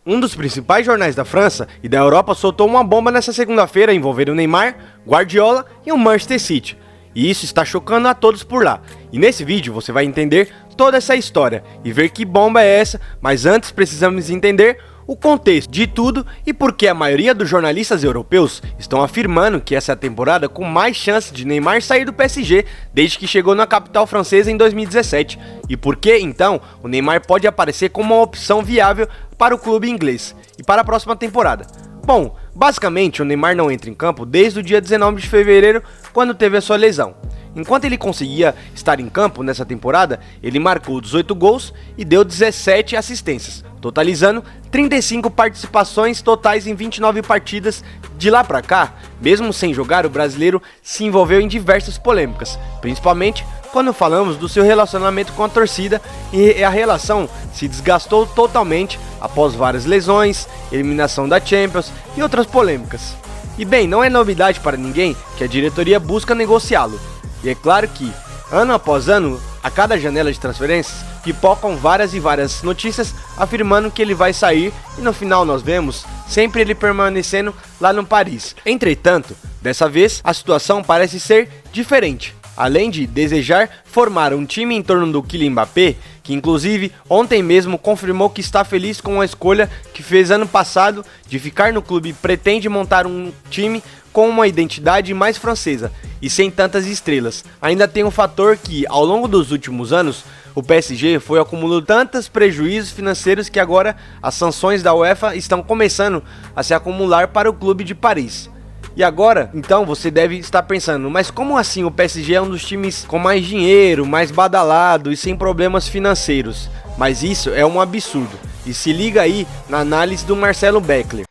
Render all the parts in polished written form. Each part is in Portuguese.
Um dos principais jornais da França e da Europa soltou uma bomba nessa segunda-feira envolvendo o Neymar, Guardiola e o Manchester City. E isso está chocando a todos por lá. E nesse vídeo você vai entender toda essa história e ver que bomba é essa, mas antes precisamos entender o contexto de tudo e por que a maioria dos jornalistas europeus estão afirmando que essa é a temporada com mais chance de Neymar sair do PSG desde que chegou na capital francesa em 2017 e por que então o Neymar pode aparecer como uma opção viável para o clube inglês e para a próxima temporada. Bom, basicamente o Neymar não entra em campo desde o dia 19 de fevereiro, quando teve a sua lesão. Enquanto ele conseguia estar em campo nessa temporada, ele marcou 18 gols e deu 17 assistências, totalizando 35 participações totais em 29 partidas. De lá pra cá, mesmo sem jogar, o brasileiro se envolveu em diversas polêmicas, principalmente quando falamos do seu relacionamento com a torcida, e a relação se desgastou totalmente após várias lesões, eliminação da Champions e outras polêmicas. E bem, não é novidade para ninguém que a diretoria busca negociá-lo. E é claro que, ano após ano, a cada janela de transferências, pipocam várias e várias notícias afirmando que ele vai sair e no final nós vemos sempre ele permanecendo lá no Paris. Entretanto, dessa vez a situação parece ser diferente. Além de desejar formar um time em torno do Kylian Mbappé, que inclusive ontem mesmo confirmou que está feliz com a escolha que fez ano passado de ficar no clube e pretende montar um time com uma identidade mais francesa e sem tantas estrelas. Ainda tem um fator que, ao longo dos últimos anos, o PSG foi acumulando tantos prejuízos financeiros que agora as sanções da UEFA estão começando a se acumular para o clube de Paris. E agora, então, você deve estar pensando, mas como assim o PSG é um dos times com mais dinheiro, mais badalado e sem problemas financeiros? Mas isso é um absurdo. E se liga aí na análise do Marcelo Beckler.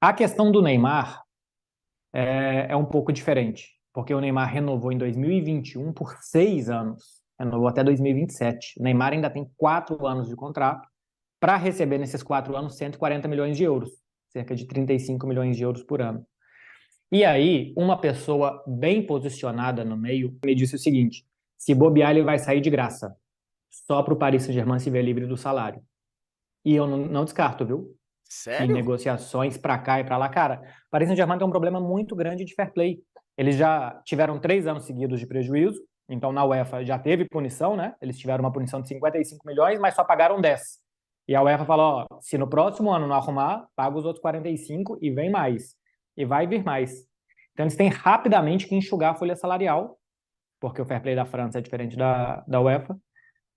A questão do Neymar é um pouco diferente, porque o Neymar renovou em 2021 por 6 anos, renovou até 2027. O Neymar ainda tem 4 anos de contrato para receber nesses 4 anos 140 milhões de euros, cerca de 35 milhões de euros por ano. E aí, uma pessoa bem posicionada no meio me disse o seguinte: se bobear, ele vai sair de graça, só para o Paris Saint-Germain se ver livre do salário. E eu não descarto, viu? Sério? Em negociações para cá e para lá. Cara, o Paris Saint-Germain tem um problema muito grande de fair play. Eles já tiveram 3 anos seguidos de prejuízo, então na UEFA já teve punição, né? Eles tiveram uma punição de 55 milhões, mas só pagaram 10. E a UEFA falou, ó, se no próximo ano não arrumar, paga os outros 45 e vem mais. E vai vir mais. Então eles têm rapidamente que enxugar a folha salarial, porque o fair play da França é diferente da UEFA,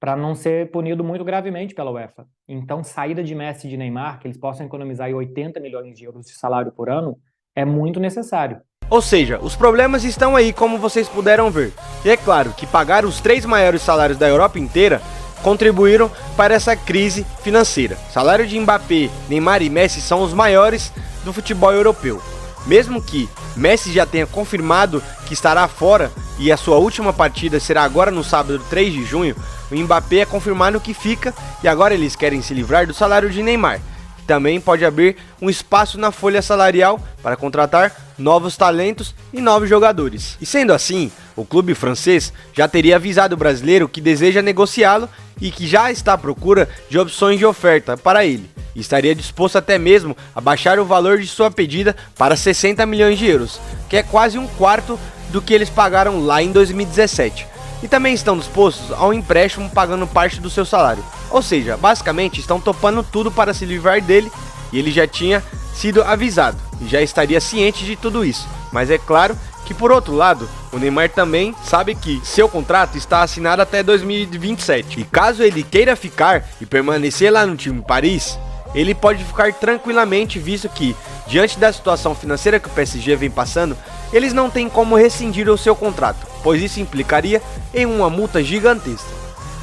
para não ser punido muito gravemente pela UEFA. Então, saída de Messi e de Neymar, que eles possam economizar aí 80 milhões de euros de salário por ano, é muito necessário. Ou seja, os problemas estão aí, como vocês puderam ver. E é claro que pagar os 3 maiores salários da Europa inteira contribuíram para essa crise financeira. Salário de Mbappé, Neymar e Messi são os maiores do futebol europeu. Mesmo que Messi já tenha confirmado que estará fora e a sua última partida será agora no sábado 3 de junho, o Mbappé é confirmado que fica e agora eles querem se livrar do salário de Neymar, que também pode abrir um espaço na folha salarial para contratar novos talentos e novos jogadores. E sendo assim, o clube francês já teria avisado o brasileiro que deseja negociá-lo e que já está à procura de opções de oferta para ele. E estaria disposto até mesmo a baixar o valor de sua pedida para 60 milhões de euros, que é quase um quarto do que eles pagaram lá em 2017. E também estão dispostos ao empréstimo pagando parte do seu salário. Ou seja, basicamente estão topando tudo para se livrar dele e ele já tinha sido avisado e já estaria ciente de tudo isso. Mas é claro que por outro lado, o Neymar também sabe que seu contrato está assinado até 2027. E caso ele queira ficar e permanecer lá no time Paris, ele pode ficar tranquilamente, visto que, diante da situação financeira que o PSG vem passando, eles não têm como rescindir o seu contrato, pois isso implicaria em uma multa gigantesca.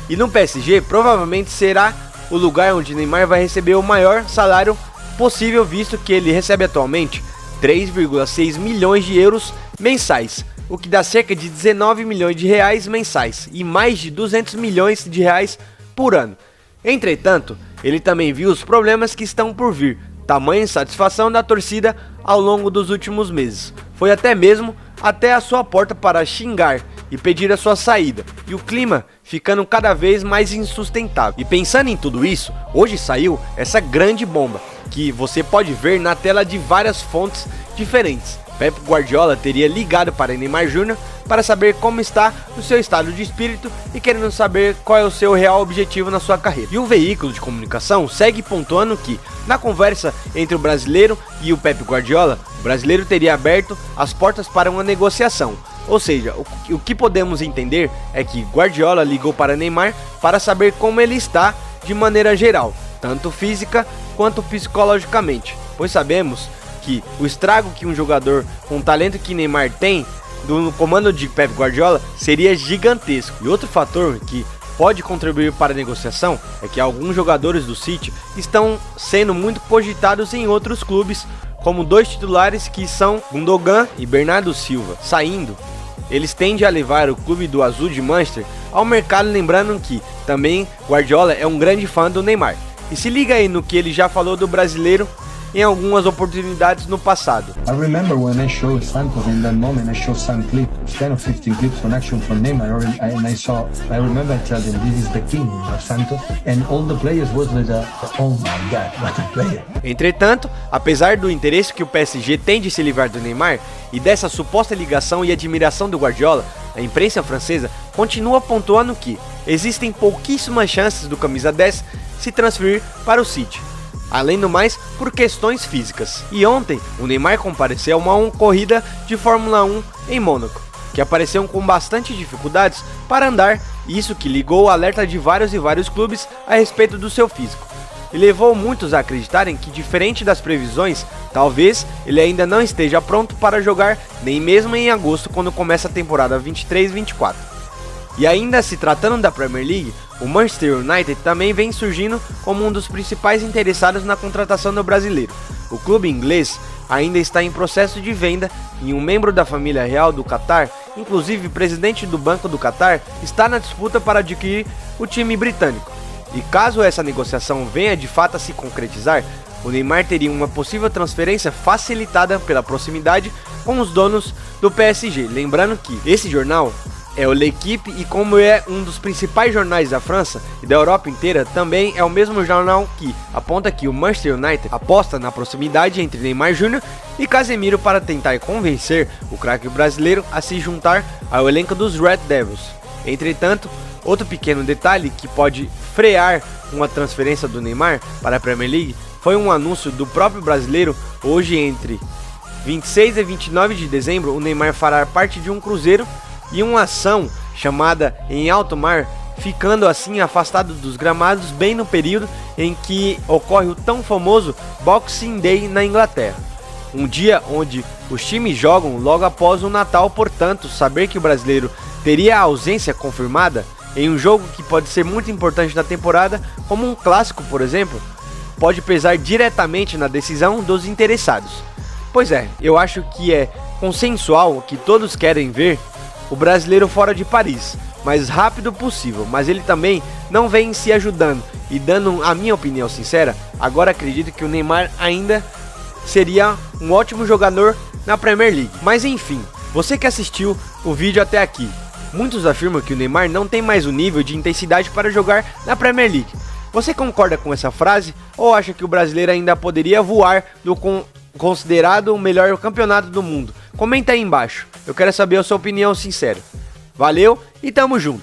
E no PSG, provavelmente será o lugar onde Neymar vai receber o maior salário possível, visto que ele recebe atualmente 3,6 milhões de euros mensais, o que dá cerca de 19 milhões de reais mensais e mais de 200 milhões de reais por ano. Entretanto, ele também viu os problemas que estão por vir, tamanha insatisfação da torcida ao longo dos últimos meses. Foi até mesmo até a sua porta para xingar e pedir a sua saída, e o clima ficando cada vez mais insustentável. E pensando em tudo isso, hoje saiu essa grande bomba, que você pode ver na tela de várias fontes diferentes. Pep Guardiola teria ligado para Neymar Jr. para saber como está o seu estado de espírito e querendo saber qual é o seu real objetivo na sua carreira. E um veículo de comunicação segue pontuando que, na conversa entre o brasileiro e o Pep Guardiola, o brasileiro teria aberto as portas para uma negociação. Ou seja, o que podemos entender é que Guardiola ligou para Neymar para saber como ele está de maneira geral, tanto física quanto psicologicamente, pois sabemos que o estrago que um jogador com o talento que Neymar tem no comando de Pep Guardiola seria gigantesco. E outro fator que pode contribuir para a negociação é que alguns jogadores do City estão sendo muito cogitados em outros clubes, como dois titulares que são Gundogan e Bernardo Silva. Saindo, eles tendem a levar o clube do Azul de Manchester ao mercado, lembrando que também Guardiola é um grande fã do Neymar. E se liga aí no que ele já falou do brasileiro em algumas oportunidades no passado. I remember when I showed Santos in that moment, I showed some clips, 10 or 15 clips on action from Neymar, and I remember telling them this is the king of Santos, and all the players was like, oh my God, what a player. Entretanto, apesar do interesse que o PSG tem de se livrar do Neymar e dessa suposta ligação e admiração do Guardiola, a imprensa francesa continua pontuando que existem pouquíssimas chances do camisa 10 se transferir para o City. Além do mais, por questões físicas. E ontem, o Neymar compareceu a uma corrida de Fórmula 1 em Mônaco, que apareceu com bastante dificuldades para andar, isso que ligou o alerta de vários clubes a respeito do seu físico. E levou muitos a acreditarem que, diferente das previsões, talvez ele ainda não esteja pronto para jogar nem mesmo em agosto, quando começa a temporada 23-24. E ainda se tratando da Premier League, o Manchester United também vem surgindo como um dos principais interessados na contratação do brasileiro. O clube inglês ainda está em processo de venda e um membro da família real do Qatar, inclusive o presidente do Banco do Qatar, está na disputa para adquirir o time britânico. E caso essa negociação venha de fato a se concretizar, o Neymar teria uma possível transferência facilitada pela proximidade com os donos do PSG. Lembrando que esse jornal é o L'Équipe, e como é um dos principais jornais da França e da Europa inteira, também é o mesmo jornal que aponta que o Manchester United aposta na proximidade entre Neymar Jr. e Casemiro para tentar convencer o craque brasileiro a se juntar ao elenco dos Red Devils. Entretanto, outro pequeno detalhe que pode frear uma transferência do Neymar para a Premier League foi um anúncio do próprio brasileiro. Hoje, entre 26 e 29 de dezembro, o Neymar fará parte de um cruzeiro e uma ação chamada Em Alto Mar, ficando assim afastado dos gramados bem no período em que ocorre o tão famoso Boxing Day na Inglaterra. Um dia onde os times jogam logo após o Natal, portanto, saber que o brasileiro teria a ausência confirmada em um jogo que pode ser muito importante na temporada, como um clássico, por exemplo, pode pesar diretamente na decisão dos interessados. Pois é, eu acho que é consensual que todos querem ver o brasileiro fora de Paris, mais rápido possível, mas ele também não vem se ajudando e dando a minha opinião sincera. Agora acredito que o Neymar ainda seria um ótimo jogador na Premier League. Mas enfim, você que assistiu o vídeo até aqui, muitos afirmam que o Neymar não tem mais o nível de intensidade para jogar na Premier League. Você concorda com essa frase ou acha que o brasileiro ainda poderia voar no considerado o melhor campeonato do mundo? Comenta aí embaixo, eu quero saber a sua opinião sincera. Valeu e tamo junto!